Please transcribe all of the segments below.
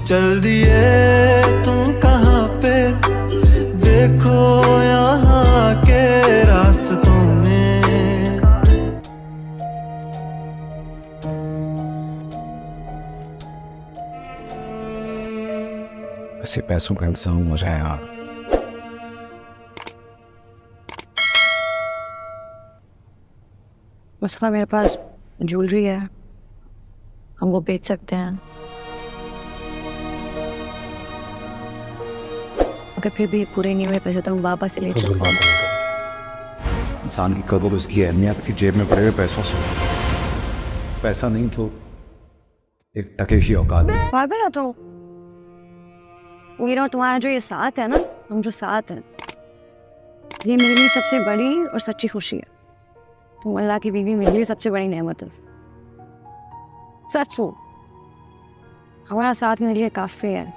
चल दिए तुम कहाँ पे, देखो यहाँ के रास्तों में। वैसे पैसों का इंतजाम हो जाए यार। मुस्तफा, मेरे पास ज्वेलरी है, हम वो बेच सकते हैं। अगर फिर भी पूरे नहीं हुए पैसे तो हम वापस ले सकते हैं। इंसान की कदर उसकी अहमियत की जेब में पड़े हुए पैसों से। पैसा नहीं तो एक टके की औकात। पागल हो तुम? मेरा और तुम्हारा जो ये साथ है ना, हम जो साथ हैं, ये मेरे लिए सबसे बड़ी और सच्ची खुशी है। तुम अल्लाह की बीवी मेरे लिए सबसे बड़ी नेमत है। सच हो, हमारा साथ मेरे लिए काफ़ी है।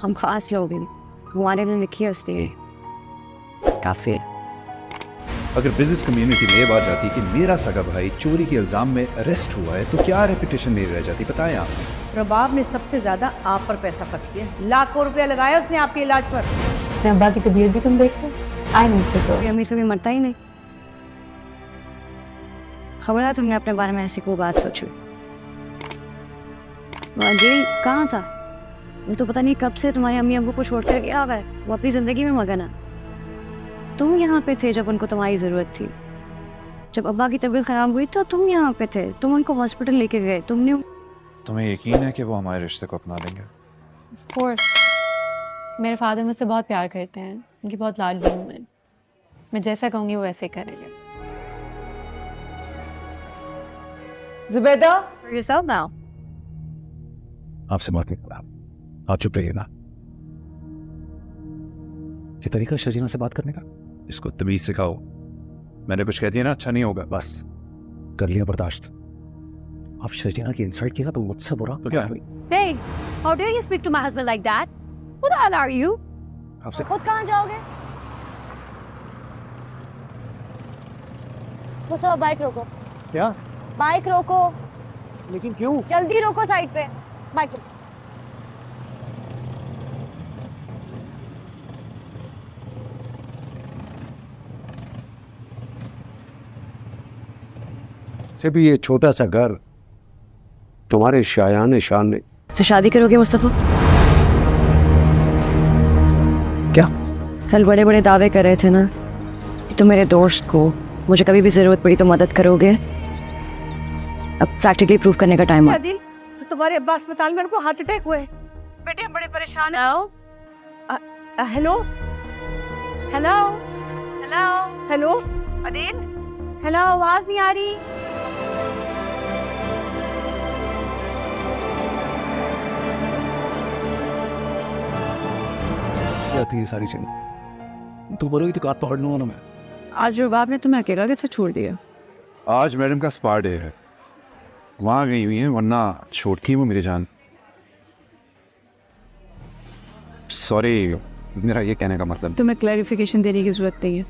हम खास लोग हैं, हमारे लिए लिखी है स्टेज काफ़ी है। अगर बिजनेस कम्युनिटी में ये बात जाती कि मेरा सगा भाई चोरी के इल्जाम में अरेस्ट हुआ है तो क्या रेपुटेशन नहीं रह जाती? बताएं आप। रबाब ने सबसे ज्यादा आप पर पैसा खर्च किया, लाखों रुपया लगाया उसने आपके इलाज पर। अब्बा की तबीयत भी तुम देखो। I need to go. Amir तुम्हें मरता ही नहीं। खबर है तुमने अपने बारे में ऐसी कोई बात सोची? जेल कहाँ था? वो तो पता नहीं कब से तुम्हारे अम्मी अब्बू को छोड़ कर गया हुआ है। वो अपनी जिंदगी में मगन है। तुम यहाँ पे थे जब उनको तुम्हारी जरूरत थी। जब अब्बा की तबीयत खराब हुई तो तुम यहाँ पे थे, तुम उनको हॉस्पिटल लेके गए। तुमने तुम्हें यकीन है कि वो हमारे रिश्ते को अपना लेंगे? Of course. मेरे फादर मुझसे बहुत प्यार करते हैं, उनकी बहुत लाडली हूँ मैं जैसा कहूँगी वो वैसे करेंगे। Zubaida, yourself now. आपसे बात नहीं कर रहा, आप चुप रहिए ना। ये तरीका शजीना से बात करने का? इसको तमीज सिखाओ। मैंने कुछ कह दिया ना, अच्छा नहीं होगा। बस कर लिया बर्दाश्त। आप शजीना की इंसल्ट किया तो मुझसे बुरा तो क्या? Hey, how dare you speak to my husband like that? Who the hell are you? आपसे खुद कहाँ जाओगे? मुस्तफा, बाइक रोको। क्या? बाइक रोको। लेकिन क्यों? जल्दी रोको, साइड पे बाइक रोको। से भी ये छोटा सा घर तुम्हारे शायान शान ने। तो शादी करोगे मुस्तफा? क्या? कल बड़े बड़े दावे कर रहे थे ना कि तुम मेरे दोस्त को मुझे कभी भी जरूरत पड़ी तो मदद करोगे। अब प्रैक्टिकली प्रूव करने का टाइम है। दिल तो तुम्हारे अब्बा अस्पताल में उनको हार्ट अटैक हुए। बेटे हम बड़े परेशान हैं। Hello hello hello hello Adeel, hello, आवाज नहीं आ रही। क्या थी ये सारी चीजें? तू बोलोगी तो काट पकड़ लूंगा ना मैं। आज रबाब ने तुम्हें अकेला कैसे छोड़ दिया? आज मैडम का स्पा डे है, वहाँ गई हुई है, वरना छोड़ती वो मेरी जान। सॉरी, मेरा ये कहने का मतलब। तुम्हें क्लैरिफिकेशन देने की जरूरत नहीं है।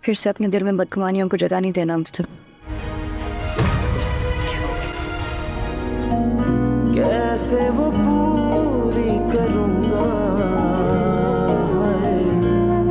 फिर से अपने दिल में बदगुमानियों को जगह नहीं देना मुझसे। कैसे वो पूरी करूँगा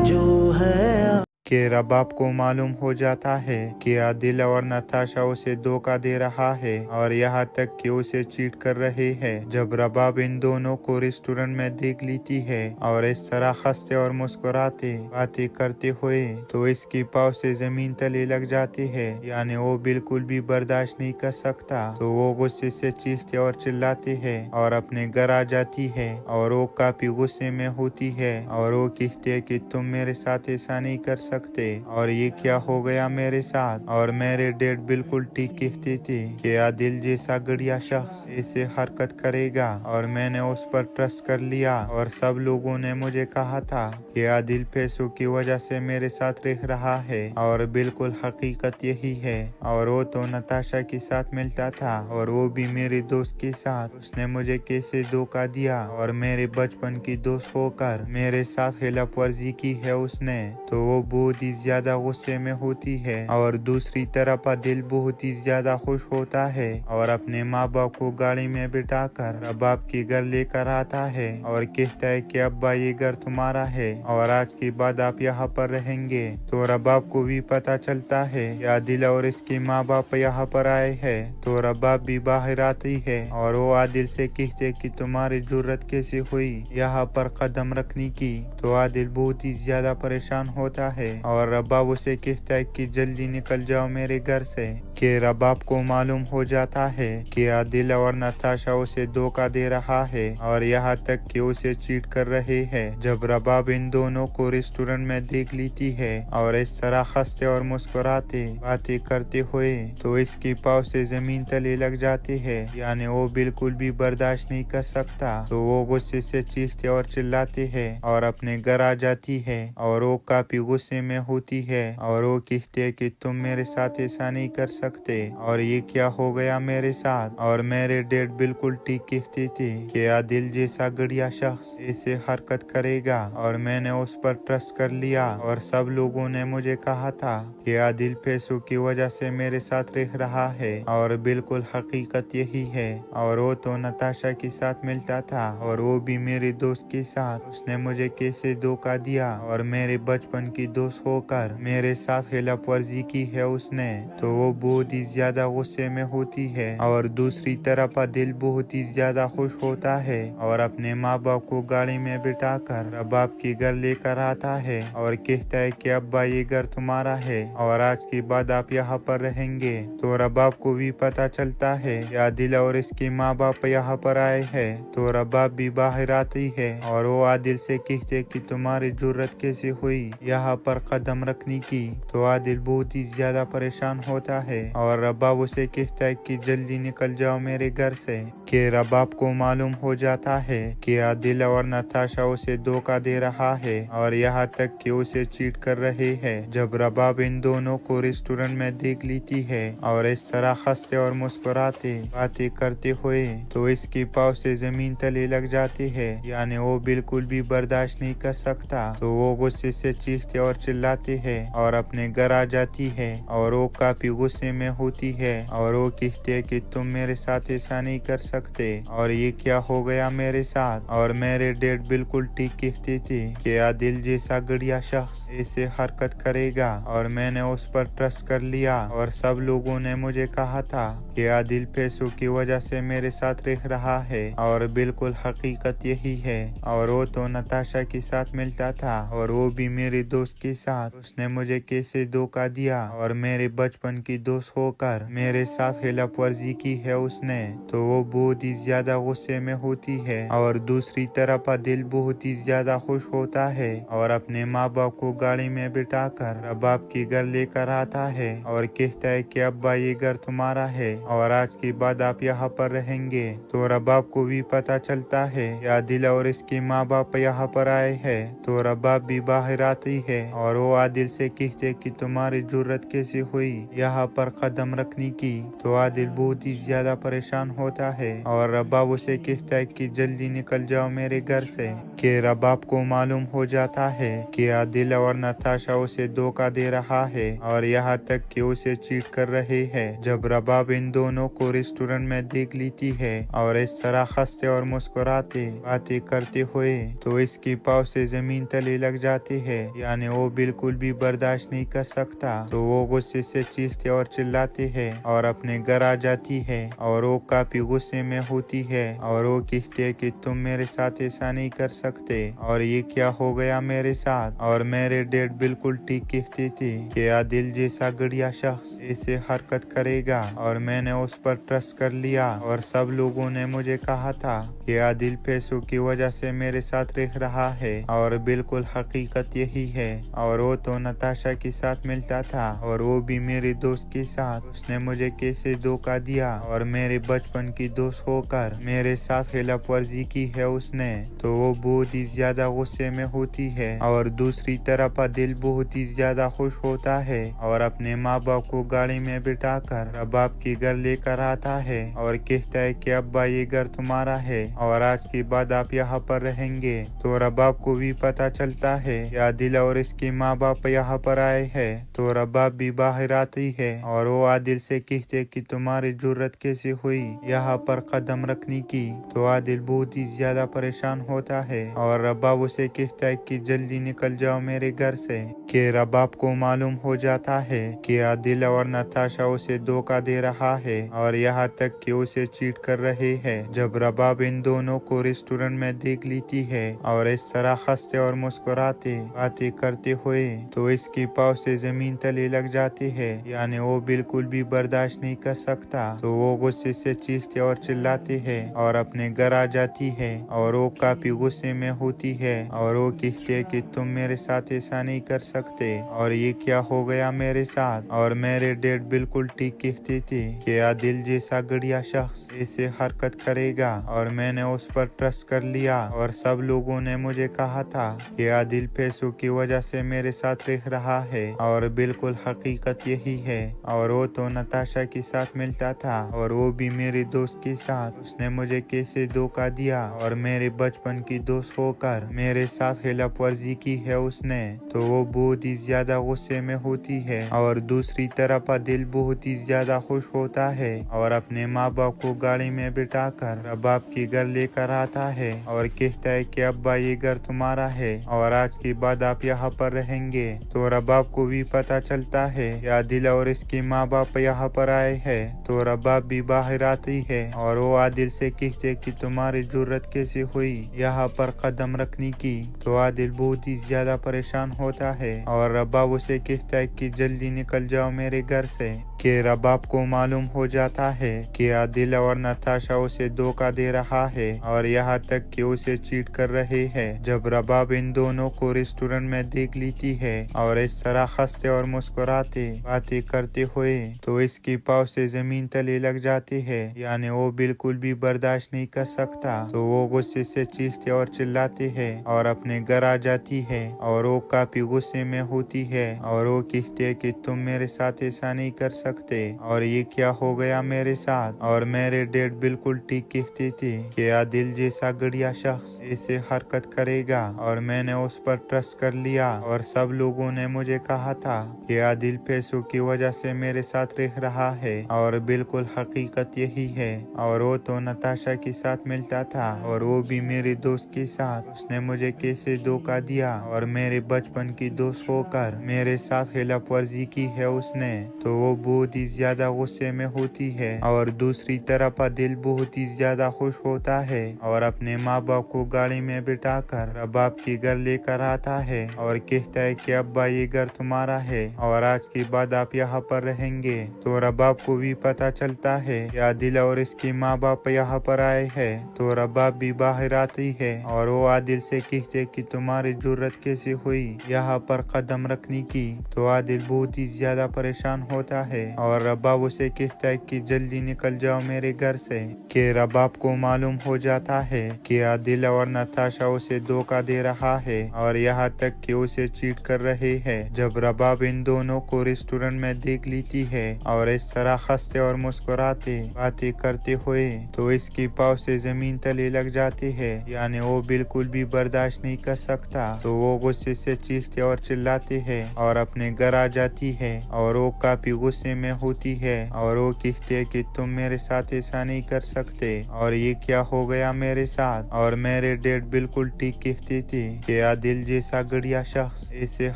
जो है। कि रबाब को मालूम हो जाता है कि आदिल और नताशा उसे धोखा दे रहा है और यहाँ तक कि उसे चीट कर रहे हैं। जब रबाब इन दोनों को रेस्टोरेंट में देख लेती है और इस तरह हंसते और मुस्कुराते बातें करते हुए तो इसकी पाँव से जमीन तले लग जाती है। यानी वो बिल्कुल भी बर्दाश्त नहीं कर सकता, तो वो गुस्से से चीखते और चिल्लाते हैं और अपने घर आ जाती है। और वो काफी गुस्से में होती है और वो कहती है कि तुम मेरे साथ ऐसा नहीं कर सकते और ये क्या हो गया मेरे साथ। और मेरे डैड बिल्कुल ठीक कहते थे कि आदिल जैसा गड़िया शख्स ऐसे हरकत करेगा और मैंने उस पर ट्रस्ट कर लिया। और सब लोगों ने मुझे कहा था कि आदिल पैसों की वजह से मेरे साथ रह रहा है और बिल्कुल हकीकत यही है। और वो तो नताशा के साथ मिलता था और वो भी मेरे दोस्त के साथ। उसने मुझे कैसे धोखा दिया और मेरे बचपन की दोस्त होकर मेरे साथ खिलाफ वर्जी की है उसने, तो वो बहुत ही ज्यादा गुस्से में होती है और दूसरी तरफ आदिल बहुत ही ज्यादा खुश होता है और अपने माँ बाप को गाड़ी में बिठाकर रबाब के घर लेकर आता है और कहता है कि अब्बा ये घर तुम्हारा है और आज के बाद आप यहाँ पर रहेंगे। तो रबाब को भी पता चलता है कि आदिल और इसके माँ बाप यहाँ पर आए हैं। तो रबाब भी बाहर आती है और वो आदिल से कहते कि तुम्हारी जरूरत कैसे हुई यहाँ पर कदम रखने की। तो आदिल बहुत ही ज्यादा परेशान होता है और रबाब उसे कहता है कि जल्दी निकल जाओ मेरे घर से। कि रबाब को मालूम हो जाता है कि आदिल और नताशा उसे धोखा दे रहा है और यहाँ तक कि उसे चीट कर रहे हैं। जब रबाब इन दोनों को रेस्टोरेंट में देख लेती है और इस तरह हंसते और मुस्कुराते बातें करते हुए तो इसके पाँव से जमीन तले लग जाते हैं, यानी वो बिल्कुल भी बर्दाश्त नहीं कर सकता। तो वो गुस्से से चीखते और चिल्लाते हैं और अपने घर आ जाती है और वो काफी गुस्से में होती है और वो कहते है कि तुम मेरे साथ ऐसा नहीं कर सकते और ये क्या हो गया मेरे साथ। और मेरे डैड बिल्कुल ठीक कहते थे कि आदिल जैसा गड़िया शख्स ऐसे हरकत करेगा और मैंने उस पर ट्रस्ट कर लिया और सब लोगों ने मुझे कहा था कि आदिल पैसों की वजह से मेरे साथ रह रहा है और बिल्कुल हकीकत यही है। और वो तो नताशा के साथ मिलता था और वो भी मेरे दोस्त के साथ। उसने मुझे कैसे धोखा दिया और मेरे बचपन की दोस्त होकर मेरे साथ खिलाफ वर्जी की है उसने। तो वो बहुत ही ज्यादा गुस्से में होती है और दूसरी तरफ आदिल बहुत ही ज्यादा खुश होता है और अपने माँ बाप को गाड़ी में बिठाकर रबाब के घर लेकर आता है और कहता है कि अब्बा ये घर तुम्हारा है और आज के बाद आप यहाँ पर रहेंगे। तो रबाब को भी पता चलता है कि आदिल और इसके माँ बाप यहाँ पर आए हैं। तो रबाब भी बाहर आती है और वो आदिल से कहते कि तुम्हारी जरूरत कैसे हुई यहाँ पर कदम रखने की। तो आदिल बहुत ही ज्यादा परेशान होता है और रबाब उसे कहता है कि जल्दी निकल जाओ मेरे घर से। कि रबाब को मालूम हो जाता है कि आदिल और नताशा उसे धोखा दे रहा है और यहाँ तक कि उसे चीट कर रहे हैं। जब रबाब इन दोनों को रेस्टोरेंट में देख लेती है और इस तरह हंसते और मुस्कुराते बातें करते हुए तो इसके पाँव से जमीन तले लग जाते हैं, यानी वो बिल्कुल भी बर्दाश्त नहीं कर सकता। तो वो गुस्से से चीखते और चिल्लाते हैं और अपने घर आ जाती है और वो काफी गुस्से में होती है और वो कहते है कि तुम मेरे साथ ऐसा नहीं कर सकते और ये क्या हो गया मेरे साथ। और मेरे डैड बिल्कुल ठीक कहते थे कि आदिल जैसा गड़िया शख्स ऐसे हरकत करेगा और मैंने उस पर ट्रस्ट कर लिया और सब लोगों ने मुझे कहा था कि आदिल पैसों की वजह से मेरे साथ रह रहा है और बिल्कुल हकीकत यही है। और वो तो नताशा के साथ मिलता था और वो भी मेरे दोस्त के साथ। उसने मुझे कैसे धोखा दिया और मेरे बचपन की दोस्त होकर मेरे साथ खिलाफ वर्जी की है उसने। तो वो बहुत ही ज्यादा गुस्से में होती है और दूसरी तरफ आदिल बहुत ही ज्यादा खुश होता है और अपने माँ बाप को गाड़ी में बिठाकर रबाब के घर लेकर आता है और कहता है कि अब्बा ये घर तुम्हारा है और आज के बाद आप यहाँ पर रहेंगे। तो रबाब को भी पता चलता है कि आदिल और इसके माँ बाप यहाँ पर आए हैं। तो रबाब भी बाहर आती है और वो आदिल से कहते कि तुम्हारी जरूरत कैसे हुई यहाँ पर कदम रखने की। तो आदिल बहुत ही ज्यादा परेशान होता है और रबाब उसे कहता है कि जल्दी निकल जाओ मेरे घर से। कि रबाब को मालूम हो जाता है कि आदिल और नताशा उसे धोखा दे रहा है और यहाँ तक कि उसे चीट कर रहे हैं। जब रबाब इन दोनों को रेस्टोरेंट में देख लेती है और इस तरह हंसते और मुस्कुराते बातें करते हुए तो इसके पाँव से जमीन तले लग जाते हैं, यानी वो बिल्कुल भी बर्दाश्त नहीं कर सकता। तो वो गुस्से से चीखते और चिल्लाते हैं और अपने घर आ जाती है और वो काफी गुस्से में होती है और वो कहते है कि तुम मेरे साथ ऐसा नहीं कर सकते और ये क्या हो गया मेरे साथ। और मेरे डैड बिल्कुल ठीक कहते थे कि आदिल जैसा गड़िया शख्स ऐसे हरकत करेगा और मैंने उस पर ट्रस्ट कर लिया और सब लोगों ने मुझे कहा था कि आदिल पैसों की वजह से मेरे साथ रह रहा है और बिल्कुल हकीकत यही है। और वो तो नताशा के साथ मिलता था और वो भी मेरे दोस्त के साथ। उसने मुझे कैसे धोखा दिया और मेरे बचपन की दोस्त होकर मेरे साथ खिलाफ वर्जी की है उसने। तो वो बहुत ही ज्यादा गुस्से में होती है और दूसरी तरफ आदिल बहुत ही ज्यादा खुश होता है और अपने माँ बाप को गाड़ी में बिठाकर रबाब के घर लेकर आता है और कहता है कि अब्बा ये घर तुम्हारा है और आज के बाद आप यहाँ पर रहेंगे। तो रबाब को भी पता चलता है कि आदिल और इसके माँ बाप यहाँ पर आए हैं। तो रबाब भी बाहर आती है और वो आदिल से कहते कि तुम्हारी जरूरत कैसे हुई यहाँ पर कदम रखने की। तो आदिल बहुत ही ज्यादा परेशान होता है और रबाब उसे कहता है कि जल्दी निकल जाओ मेरे घर से। कि रबाब को मालूम हो जाता है कि आदिल और नताशा उसे धोखा दे रहा है और यहाँ तक कि उसे चीट कर रहे हैं। जब रबाब इन दोनों को रेस्टोरेंट में देख लेती है और इस तरह हंसते और मुस्कुराते बातें करते हुए तो इसके पाँव से जमीन तले लग जाती है, यानी वो बिल्कुल भी बर्दाश्त नहीं कर सकता। तो वो गुस्से से चीखते और चिल्लाते हैं और अपने घर आ जाती है और वो काफी गुस्से में होती है और वो कहती है कि तुम मेरे साथ ऐसा नहीं कर सकते और ये क्या हो गया मेरे साथ। और मेरे डैड बिल्कुल ठीक कहते थे कि आदिल जैसा गड़िया शख्स ऐसे हरकत करेगा और मैंने उस पर ट्रस्ट कर लिया और सब लोगों ने मुझे कहा था कि आदिल पैसों की वजह से मेरे साथ रह रहा है और बिल्कुल हकीकत यही है। और वो तो नताशा के साथ मिलता था और वो भी मेरे दोस्त के साथ। उसने मुझे कैसे धोखा दिया और मेरे बचपन की दोस्त होकर मेरे साथ खिलाफ वर्जी की है उसने। तो वो बहुत ही ज्यादा गुस्से में होती है और दूसरी तरफ दिल बहुत ही ज्यादा खुश होता है और अपने माँ बाप को गाड़ी में बिठाकर रबाब के घर लेकर आता है और कहता है कि अब्बा ये घर तुम्हारा है और आज के बाद आप यहाँ पर रहेंगे। तो रबाब को भी पता चलता है कि आदिल और इसके माँ बाप यहाँ पर आए हैं। तो रबाब भी बाहर आती है और वो आदिल से कहते कि तुम्हारी जरूरत कैसे हुई यहाँ पर कदम रखने की। तो आदिल बहुत ही ज्यादा परेशान होता है और रबाब उसे कहता है कि जल्दी निकल जाओ मेरे घर से। कि रबाब को मालूम हो जाता है कि आदिल और नताशा उसे धोखा दे रहा है और यहाँ तक कि उसे चीट कर रहे हैं। जब रबाब इन दोनों को रेस्टोरेंट में देख लेती है और इस तरह हंसते और मुस्कुराते बातें करते हुए तो इसके पाँव से जमीन तले लग जाती है, यानी वो बिल्कुल भी बर्दाश्त नहीं कर सकता। तो वो गुस्से से चीखते और चिल्लाते हैं और अपने घर आ जाती है और वो काफी गुस्से में होती है और वो कहती है कि तुम मेरे साथ ऐसा नहीं कर सकते और ये क्या हो गया मेरे साथ। और मेरे डैड बिल्कुल ठीक कहते थे कि आदिल जैसा गड़िया शख्स ऐसे हरकत करेगा और मैंने उस पर ट्रस्ट कर लिया और सब लोगों ने मुझे कहा था कि आदिल पैसों की वजह से मेरे साथ रह रहा है और बिल्कुल हकीकत यही है। और वो तो नताशा के साथ मिलता था और वो भी मेरे दोस्त के साथ। उसने मुझे कैसे धोखा दिया और मेरे बचपन की दोस्त होकर मेरे साथ खिलाफ वर्जी की है उसने। तो वो बहुत ही ज्यादा गुस्से में होती है और दूसरी तरफ दिल बहुत ही ज्यादा खुश होता है और अपने माँ बाप को गाड़ी में बिठाकर रबाब के घर लेकर आता है और कहता है कि अब्बा ये घर तुम्हारा है और आज के बाद आप यहाँ पर रहेंगे। तो रबाब को भी पता चलता है कि आदिल और इसके माँ बाप यहाँ पर आए हैं। तो रबाब भी बाहर आती है और वो आदिल से कहते कि तुम्हारी जरूरत कैसे हुई यहाँ पर कदम रखने की। तो आदिल बहुत ही ज्यादा परेशान होता है और रबाब उसे कहता है कि जल्दी निकल जाओ मेरे घर से। कि रबाब को मालूम हो जाता है कि आदिल और नताशा उसे धोखा दे रहा है और यहाँ तक कि उसे चीट कर रहे हैं। जब रबाब इन दोनों को रेस्टोरेंट में देख लेती है और इस तरह हंसते और मुस्कुराते बातें करते हुए तो इसके पाँव से जमीन तले लग जाती है, यानी वो बिल्कुल भी बर्दाश्त नहीं कर सकता। तो वो गुस्से से चीखते और चिल्लाते हैं और अपने घर आ जाती है और वो काफी गुस्से में होती है और वो कहते है कि तुम मेरे साथ ऐसा नहीं कर सकते और ये क्या हो गया मेरे साथ। और मेरे डैड बिल्कुल ठीक कहते थे कि आदिल जैसा गड़िया शख्स ऐसे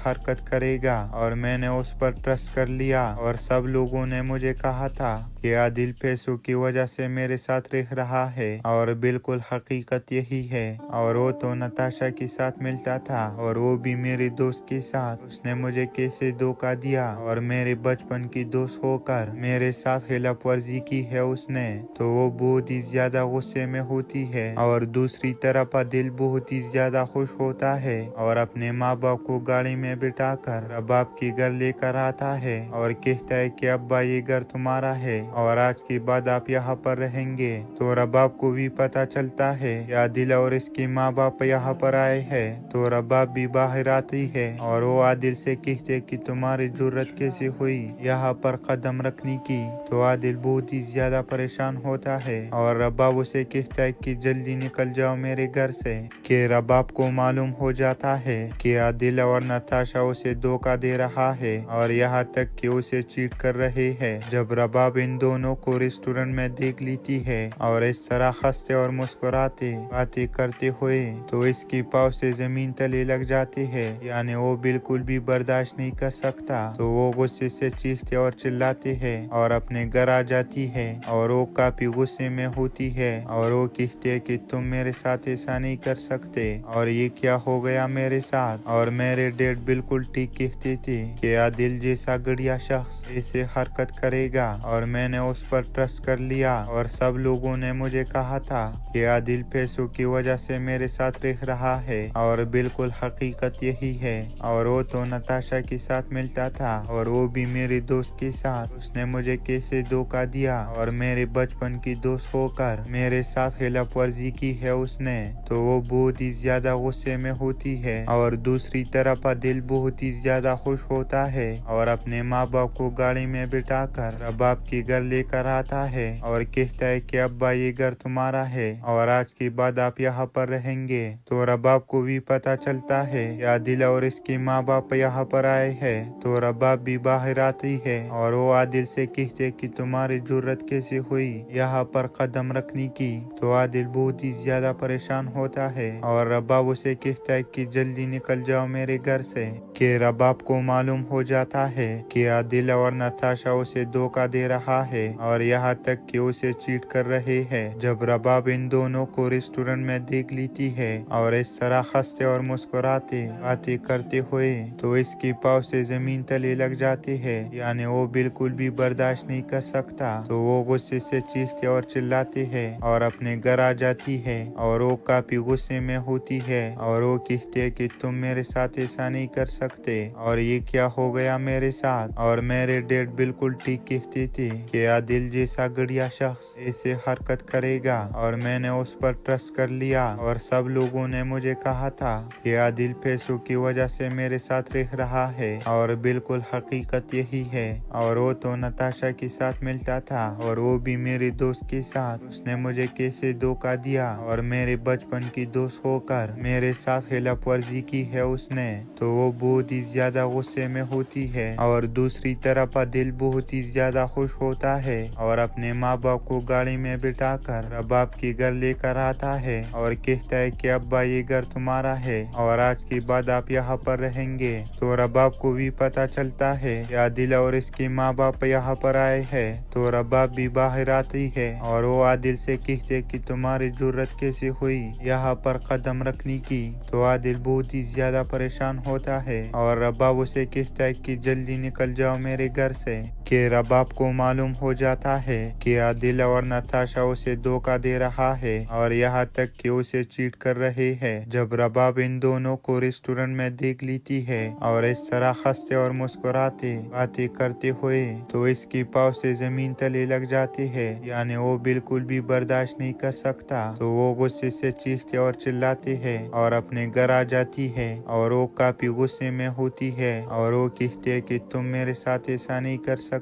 हरकत करेगा और मैंने उस पर ट्रस्ट कर लिया और सब लोगों ने मुझे कहा था कि आदिल पैसों की वजह से मेरे साथ रह रहा है और बिल्कुल हकीकत यही है। और वो तो नताशा के साथ मिलता था और वो भी मेरे दोस्त के साथ। उसने मुझे कैसे धोखा दिया और मेरे बचपन की दोस्त होकर मेरे साथ खिलाफ वर्जी की है उसने। तो वो बहुत ही ज्यादा गुस्से में होती है और दूसरी तरफ दिल बहुत ही ज्यादा खुश होता है और अपने माँ बाप को गाड़ी में बिठाकर रबाब के घर लेकर आता है और कहता है कि अब्बा ये घर तुम्हारा है और आज के बाद आप यहाँ पर रहेंगे। तो रबाब को भी पता चलता है कि आदिल और इसके माँ बाप यहाँ पर आए हैं। तो रबाब भी बाहर आती है और वो आदिल से कहते कि तुम्हारी जरूरत कैसे हुई यहाँ पर कदम रखने की तो आदिल बहुत ही ज्यादा परेशान होता है और रबाब उसे कहता है कि जल्दी निकल जाओ मेरे घर से। कि रबाब को मालूम हो जाता है कि आदिल और नताशा उसे धोखा दे रहा है और यहाँ तक कि उसे चीट कर रहे हैं। जब रबाब इन दोनों को रेस्टोरेंट में देख लेती है और इस तरह हंसते और मुस्कुराते बातें करते हुए तो इसकी पाँव से जमीन तले लग जाती है, यानी वो बिल्कुल भी बर्दाश्त नहीं कर सकता। तो वो गुस्से से चीखते और चिल्लाते हैं और अपने घर आ जाती है और वो काफी गुस्से में होती है और वो कहते है कि तुम मेरे साथ ऐसा नहीं कर सकते और ये क्या हो गया मेरे साथ। और मेरे डैड बिल्कुल ठीक कहते थे कि आदिल जैसा गड़िया शख्स ऐसे हरकत करेगा और मैंने उस पर ट्रस्ट कर लिया और सब लोगों ने मुझे कहा था कि आदिल पैसों की वजह से मेरे साथ रह रहा है और बिल्कुल हकीकत यही है। और वो तो नताशा के साथ मिलता था और वो भी मेरे दोस्त के साथ। उसने मुझे कैसे धोखा दिया और मेरे बचपन की दोस्त होकर मेरे साथ खिलाफ वर्जी की है उसने। तो वो बहुत ही ज्यादा गुस्से में होती है और दूसरी तरफ दिल बहुत ही ज्यादा खुश होता है और अपने माँ बाप को गाड़ी में बिठाकर रबाब के घर लेकर आता है और कहता है कि अब्बा ये घर तुम्हारा है और आज के बाद आप यहाँ पर रहेंगे। तो रबाब को भी पता चलता है कि आदिल और इसके माँ बाप यहाँ पर आए हैं। तो रबाब भी बाहर आती है और वो आदिल से कहते कि तुम्हारी जरूरत कैसे हुई यहाँ पर कदम रखने की। तो आदिल बहुत ही ज्यादा परेशान होता है और रबाब उसे कहता है कि जल्दी निकल जाओ मेरे घर से। कि रबाब को मालूम हो जाता है कि आदिल और नताशा उसे धोखा दे रहा है और यहाँ तक कि उसे चीट कर रहे हैं। जब रबाब इन दोनों को रेस्टोरेंट में देख लेती है और इस तरह हंसते और मुस्कुराते बातें करते हुए तो इसकी पाँव से जमीन तले लग जाती है, यानी वो बिल्कुल भी बर्दाश्त नहीं कर सकता। तो वो गुस्से से चीखते और चिल्लाते हैं और अपने घर आ जाती है और वो काफी गुस्से में होती है और वो कहते है कि तुम मेरे साथ ऐसा नहीं कर सकते और ये क्या हो गया मेरे साथ। और मेरे डैड बिल्कुल ठीक कहते थे कि आदिल जैसा गड़िया शख्स ऐसे हरकत करेगा और मैंने उस पर ट्रस्ट कर लिया और सब लोगों ने मुझे कहा था कि आदिल पैसों की वजह से मेरे साथ रह रहा है और बिल्कुल हकीकत यही है। और वो तो नताशा के साथ मिलता था और वो भी मेरे दोस्त के साथ। उसने मुझे कैसे धोखा दिया और मेरे बचपन की दोस्त होकर मेरे साथ खिलाफ वर्जी की है उसने। तो वो बहुत ही ज्यादा गुस्से में होती है और दूसरी तरफ दिल बहुत ही ज्यादा खुश होता है और अपने माँ बाप को गाड़ी में बिठाकर रबाब के घर लेकर आता है और कहता है कि अब्बा ये घर तुम्हारा है और आज के बाद आप यहाँ पर रहेंगे। तो रबाब को भी पता चलता है कि आदिल और इसके माँ बाप यहाँ पर आए हैं। तो रबाब भी बाहर आती है और वो आदिल से कहते कि तुम्हारी जरूरत कैसे हुई यहाँ पर कदम रखने की। तो आदिल बहुत ही ज्यादा परेशान होता है और रबाब उसे कहता है कि जल्दी निकल जाओ मेरे घर से। कि रबाब को मालूम हो जाता है कि आदिल और नताशा उसे धोखा दे रहा है और यहाँ तक कि उसे चीट कर रहे हैं। जब रबाब इन दोनों को रेस्टोरेंट में देख लेती है और इस तरह हंसते और मुस्कुराते बातें करते हुए तो इसकी पाँव से जमीन तले लग जाती है, यानी वो बिल्कुल भी बर्दाश्त नहीं कर सकता। तो वो गुस्से से चीखते और चिल्लाते हैं और अपने घर आ जाती है और वो काफी गुस्से में होती है और वो कहते है कि तुम मेरे साथ ऐसा नहीं कर सकते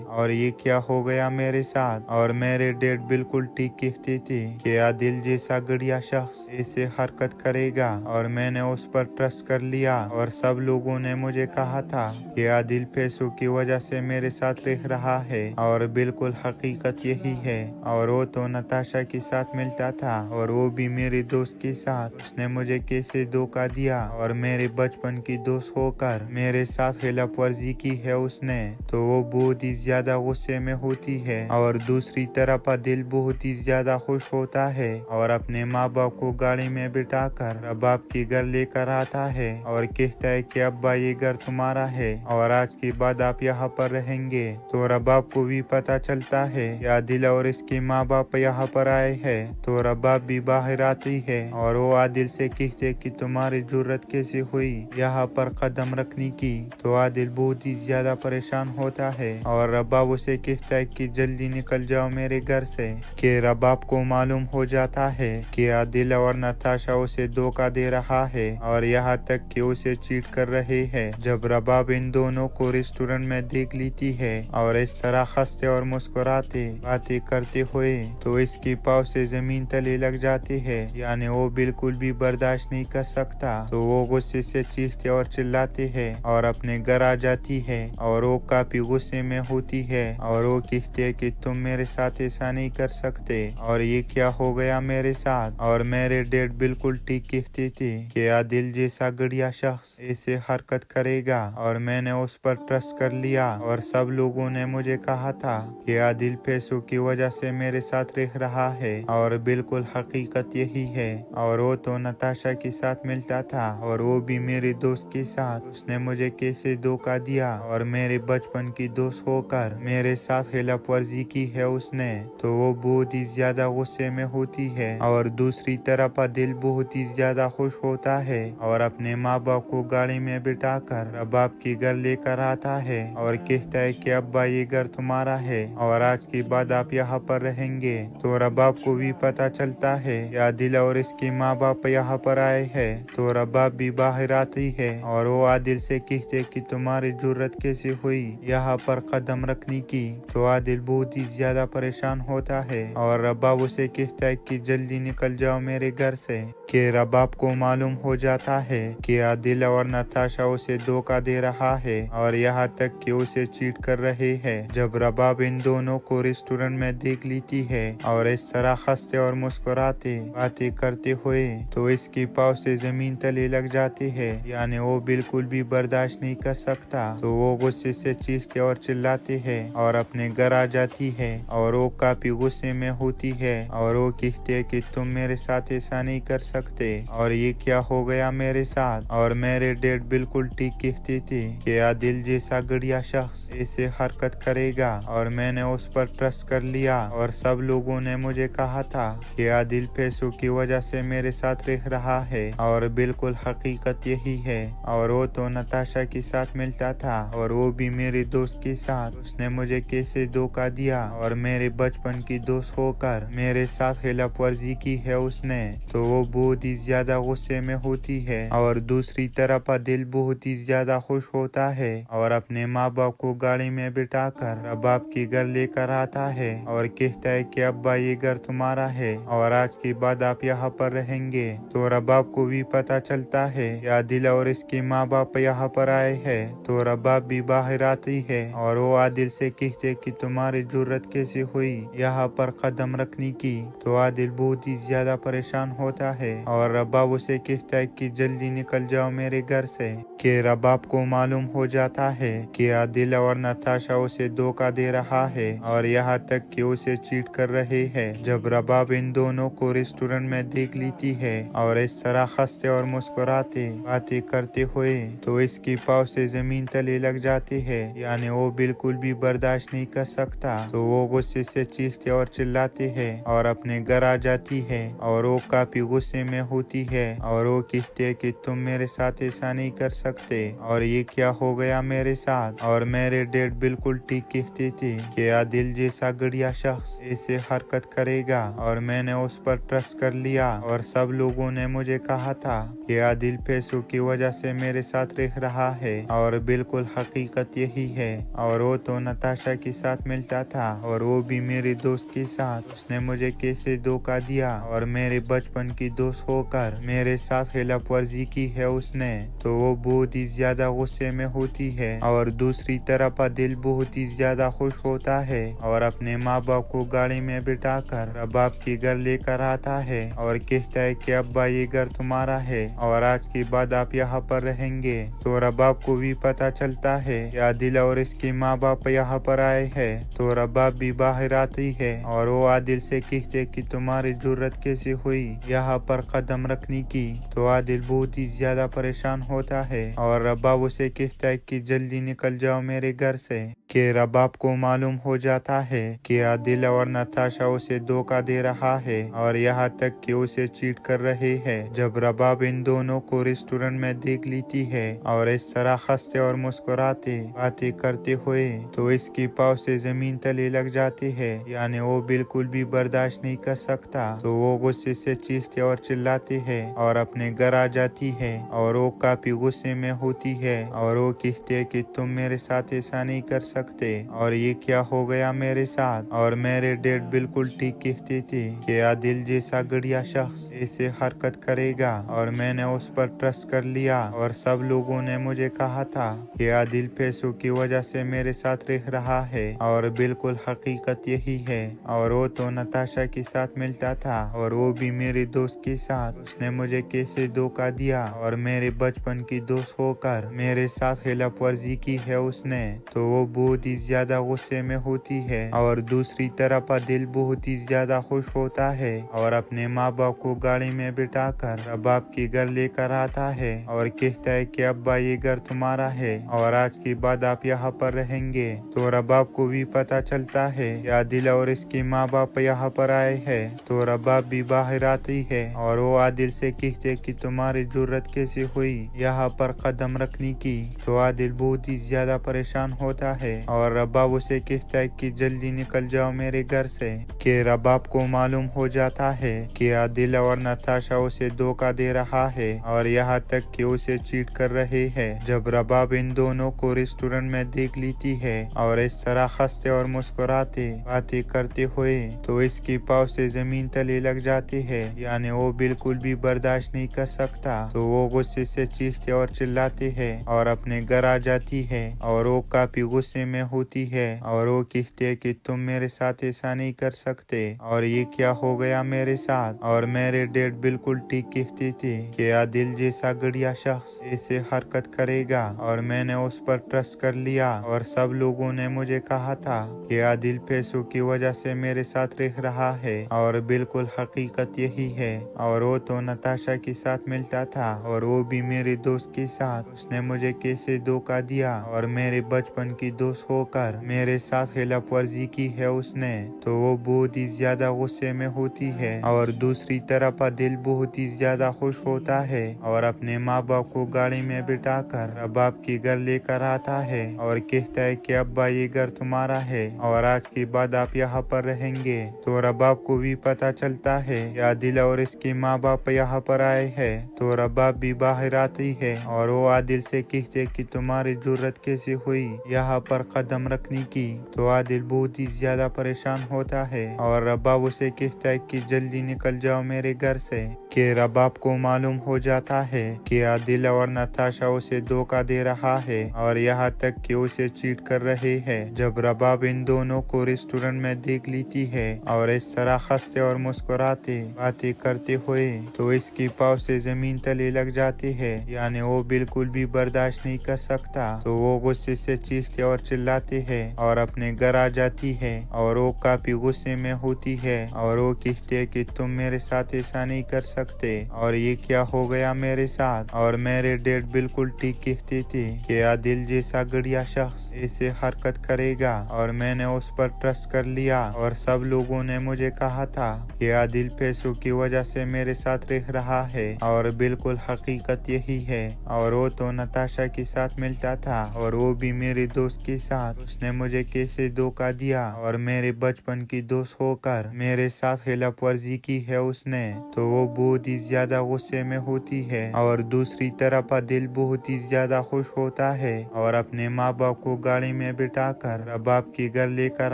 और ये क्या हो गया मेरे साथ। और मेरे डैड बिल्कुल ठीक कहते थे कि आदिल जैसा गड़िया शख्स ऐसे हरकत करेगा और मैंने उस पर ट्रस्ट कर लिया और सब लोगों ने मुझे कहा था कि आदिल पैसों की वजह से मेरे साथ रह रहा है और बिल्कुल हकीकत यही है। और वो तो नताशा के साथ मिलता था और वो भी मेरे दोस्त के साथ। उसने मुझे कैसे धोखा दिया और मेरे बचपन की दोस्त होकर मेरे साथ खिलाफ वर्जी की है उसने। तो वो बहुत ही ज्यादा गुस्से में होती है और दूसरी तरफ दिल बहुत ही ज्यादा खुश होता है और अपने माँ बाप को गाड़ी में बिठाकर रबाब के घर लेकर आता है और कहता है कि अब्बा ये घर तुम्हारा है और आज के बाद आप यहाँ पर रहेंगे। तो रबाब को भी पता चलता है कि आदिल और इसके माँ बाप यहाँ पर आए हैं। तो रबाब भी बाहर आती है और वो आदिल से कहते कि तुम्हारी जरूरत कैसे हुई यहाँ पर कदम रखने की। तो आदिल बहुत ही ज्यादा परेशान होता है और रबाब उसे कहता है कि जल्दी निकल जाओ मेरे घर से। कि रबाब को मालूम हो जाता है कि आदिल और नताशा उसे धोखा दे रहा है और यहाँ तक कि उसे चीट कर रहे हैं। जब रबाब इन दोनों को रेस्टोरेंट में देख ली लेती है और इस तरह हंसते और मुस्कुराते बातें करते हुए तो इसकी पाँव से जमीन तले लग जाती है, यानी वो बिल्कुल भी बर्दाश्त नहीं कर सकता। तो वो गुस्से से चीखते और चिल्लाते हैं और अपने घर आ जाती है और वो काफी गुस्से में होती है और वो कहती है कि तुम मेरे साथ ऐसा नहीं कर सकते और ये क्या हो गया मेरे साथ। और मेरे डैड बिल्कुल ठीक कहते थे कि आदिल जैसा गड़िया शख्स ऐसे हरकत करेगा और मैंने उस पर ट्रस्ट कर लिया और सब लोगों ने मुझे कहा था कि आदिल पैसों की वजह से मेरे साथ रह रहा है और बिल्कुल हकीकत यही है। और वो तो नताशा के साथ मिलता था और वो भी मेरे दोस्त के साथ। उसने मुझे कैसे धोखा दिया और मेरे बचपन की दोस्त होकर मेरे साथ खिलाफ वर्जी की है उसने। तो वो बहुत ही ज्यादा गुस्से में होती है और दूसरी तरफ दिल बहुत ही ज्यादा खुश होता है और अपने माँ बाप को गाड़ी में बिठाकर रबाब के घर लेकर आता है और कहता है कि अब्बा ये घर तुम्हारा है और आज के बाद आप यहाँ पर रहेंगे। तो रबाब को भी पता चलता है कि आदिल और इसके माँ बाप यहाँ पर आए हैं। तो रबाब भी बाहर आती है और वो आदिल से कहते कि तुम्हारी जरूरत कैसे हुई यहाँ पर कदम रखने की। तो आदिल बहुत ही ज्यादा परेशान होता है और रबाब उसे कहता है कि जल्दी निकल जाओ मेरे घर से। कि रबाब को मालूम हो जाता है कि आदिल और नताशा उसे धोखा दे रहा है और यहाँ तक कि उसे चीट कर रहे हैं। जब रबाब इन दोनों को रेस्टोरेंट में देख लेती है और इस तरह हंसते और मुस्कुराते बातें करते हुए तो इसकी पाँव से जमीन तले लग जाती है, यानी वो बिल्कुल भी बर्दाश्त नहीं कर सकता। तो वो गुस्से से चीखते और चिल्लाते हैं और अपने घर आ जाती है और वो काफी गुस्से में होती है और वो कहते है कि तुम मेरे साथ ऐसा नहीं कर सकते और ये क्या हो गया मेरे साथ। और मेरे डैड बिल्कुल ठीक कहते थे कि आदिल जैसा गड़िया शख्स ऐसे हरकत करेगा और मैंने उस पर ट्रस्ट कर लिया और सब लोगों ने मुझे कहा था कि आदिल पैसों की वजह से मेरे साथ रह रहा है और बिल्कुल हकीकत यही है। और वो तो नताशा के साथ मिलता था और वो भी मेरे दोस्त के साथ। उसने मुझे कैसे धोखा दिया और मेरे बचपन की दोस्त होकर मेरे साथ खिलाफ वर्जी की है उसने। तो वो बहुत ही ज्यादा गुस्से में होती है और दूसरी तरफ दिल बहुत ही ज्यादा खुश होता है और अपने माँ बाप को गाड़ी में बिठाकर रबाब के घर लेकर आता है और कहता है कि अब्बा ये घर तुम्हारा है और आज के बाद आप यहाँ पर रहेंगे। तो रबाब को भी पता चलता है कि आदिल और इसके माँ बाप यहाँ पर आए हैं। तो रबाब भी बाहर आती है और वो आदिल से कहते कि तुम्हारी जरूरत कैसे हुई यहाँ पर कदम रखने की। तो आदिल बहुत ही ज्यादा परेशान होता है और रबाब उसे कहता है कि जल्दी निकल जाओ मेरे घर से। कि रबाब को मालूम हो जाता है कि आदिल और नताशा उसे धोखा दे रहा है और यहाँ तक कि उसे चीट कर रहे हैं। जब रबाब इन दोनों को रेस्टोरेंट में देख लेती है और इस तरह हंसते और मुस्कुराते बातें करते हुए तो इसकी पाँव से जमीन तले लग जाती है, यानी वो बिल्कुल भी बर्दाश्त नहीं कर सकता। तो वो गुस्से से चीखते और चिल्लाते हैं और अपने घर आ जाती है और वो काफी गुस्से में होती है और वो कहते है कि तुम मेरे साथ ऐसा नहीं कर सकते और ये क्या हो गया मेरे साथ। और मेरे डैड बिल्कुल ठीक कहते थे कि आदिल जैसा गड़िया शख्स ऐसे हरकत करेगा और मैंने उस पर ट्रस्ट कर लिया और सब लोगों ने मुझे कहा था कि आदिल पैसों की वजह से मेरे साथ रह रहा है और बिल्कुल हकीकत यही है। और वो तो नताशा के साथ मिलता था और वो भी मेरे दोस्त के साथ। उसने मुझे कैसे धोखा दिया और मेरे बचपन की दोस्त होकर मेरे साथ खिलाफ वर्जी की है उसने। तो वो बहुत ही ज्यादा गुस्से में होती है और दूसरी तरफ दिल बहुत ही ज्यादा खुश होता है और अपने माँ बाप को गाड़ी में बिठाकर रबाब के घर लेकर आता है और कहता है कि अब्बा ये घर तुम्हारा है और आज के बाद आप यहाँ पर रहेंगे। तो रबाब को भी पता चलता है कि आदिल और इसके माँ बाप यहाँ पर आए हैं। तो रबाब भी बाहर आती है और वो आदिल से कहते कि तुम्हारी जरूरत कैसे हुई यहाँ पर कदम रखने की। तो आदिल बहुत ही ज्यादा परेशान होता है और रबाब उसे कहता है कि जल्दी निकल जाओ मेरे घर से। कि रबाब को मालूम हो जाता है कि आदिल और नताशा उसे धोखा दे रहा है और यहाँ तक कि उसे चीट कर रहे हैं। जब रबाब इन दोनों को रेस्टोरेंट में देख लेती है और इस तरह हंसते और मुस्कुराते बातें करते हुए तो इसकी पाँव से जमीन तले लग जाती है, यानी वो बिल्कुल भी बर्दाश्त नहीं कर सकता। तो वो गुस्से से चीखते और चिल्लाते हैं और अपने घर आ जाती है और वो काफी गुस्से में होती है और वो कहते है कि तुम मेरे साथ ऐसा नहीं कर सकते सकते और ये क्या हो गया मेरे साथ। और मेरे डैड बिल्कुल ठीक कहते थे कि आदिल जैसा घटिया शख्स ऐसे हरकत करेगा और मैंने उस पर ट्रस्ट कर लिया और सब लोगों ने मुझे कहा था कि आदिल पैसों की वजह से मेरे साथ रह रहा है और बिल्कुल हकीकत यही है। और वो तो नताशा के साथ मिलता था और वो भी मेरे दोस्त के साथ। उसने मुझे कैसे धोखा दिया और मेरे बचपन की दोस्त होकर मेरे साथ खिलाफ वर्जी की है उसने, तो वो बहुत ही ज्यादा गुस्से में होती है। और दूसरी तरफ दिल बहुत ही ज्यादा खुश होता है और अपने माँ बाप को गाड़ी में बिठाकर रबाब के घर लेकर आता है और कहता है कि अब्बा ये घर तुम्हारा है और आज के बाद आप यहाँ पर रहेंगे। तो रबाब को भी पता चलता है कि आदिल और इसके माँ बाप यहाँ पर आए हैं। तो रबाब भी बाहर आती है और वो आदिल से कहते कि तुम्हारी जरूरत कैसे हुई यहाँ पर कदम रखने की। तो आदिल बहुत ही ज्यादा परेशान होता है और रबाब उसे कहता है कि जल्दी निकल जाओ मेरे घर से। कि रबाब को मालूम हो जाता है कि आदिल और नताशा उसे धोखा दे रहा है और यहाँ तक कि उसे चीट कर रहे हैं। जब रबाब इन दोनों को रेस्टोरेंट में देख लेती है और इस तरह हंसते और मुस्कुराते बातें करते हुए तो इसके पाँव से जमीन तले लग जाती है, यानी वो बिल्कुल भी बर्दाश्त नहीं कर सकता। तो वो गुस्से से चीखते और चिल्लाते हैं और अपने घर आ जाती है और वो काफी गुस्से में होती है और वो कहते है कि तुम मेरे साथ ऐसा नहीं कर सकते और ये क्या हो गया मेरे साथ। और मेरे डैड बिल्कुल ठीक कहते थे कि आदिल जैसा घटिया शख्स ऐसे हरकत करेगा और मैंने उस पर ट्रस्ट कर लिया और सब लोगों ने मुझे कहा था कि आदिल पैसों की वजह से मेरे साथ रह रहा है और बिल्कुल हकीकत यही है। और वो तो नताशा के साथ मिलता था और वो भी मेरे दोस्त के साथ। उसने मुझे कैसे धोखा दिया और मेरे बचपन की दोस्त होकर मेरे साथ खिलाफ वर्जी की है उसने, तो वो बहुत ही ज्यादा गुस्से में होती है। और दूसरी तरफ दिल बहुत ही ज्यादा खुश होता है और अपने माँ बाप को गाड़ी में बिठाकर रबाब के घर लेकर आता है और कहता है कि अब्बा ये घर तुम्हारा है और आज के बाद आप यहाँ पर रहेंगे। तो रबाब को भी पता चलता है कि आदिल और इसके माँ बाप यहाँ पर आए हैं। तो रबाब भी बाहर आती है और वो आदिल से कहते कि तुम्हारी जरूरत कैसे हुई यहाँ पर कदम रखने की। तो आदिल बहुत ही ज्यादा परेशान होता है और रबाब उसे कहता है कि जल्दी निकल जाओ मेरे घर से। कि रबाब को मालूम हो जाता है कि आदिल और नताशा उसे धोखा दे रहा है और यहाँ तक कि उसे चीट कर रहे हैं। जब रबाब इन दोनों को रेस्टोरेंट में देख लेती है और इस तरह हंसते और मुस्कुराते बातें करते हुए तो इसके पाँव से जमीन तले लग जाती है, यानी वो बिल्कुल भी बर्दाश्त नहीं कर सकता। तो वो गुस्से से चीखते और चिल्लाते हैं और अपने घर आ जाती है और वो काफी गुस्से में होती है और वो कहते है कि तुम मेरे साथ ऐसा नहीं कर सकते और ये क्या हो गया मेरे साथ। और मेरे डैड बिल्कुल ठीक कहते थे कि आदिल जैसा घटिया शख्स ऐसे हरकत करेगा और मैंने उस पर ट्रस्ट कर लिया और सब लोगों ने मुझे कहा था कि आदिल पैसों की वजह से मेरे साथ रह रहा है और बिल्कुल हकीकत यही है। और वो तो नताशा के साथ मिलता था और वो भी मेरे दोस्त के साथ। उसने मुझे कैसे धोखा दिया और मेरे बचपन की दोस्त होकर मेरे साथ खिलाफ वर्जी की है उसने, तो वो बहुत ही ज्यादा गुस्से में होती है। और दूसरी तरफ दिल बहुत ही ज्यादा खुश होता है और अपने माँ बाप को गाड़ी में बिठाकर रबाब के घर लेकर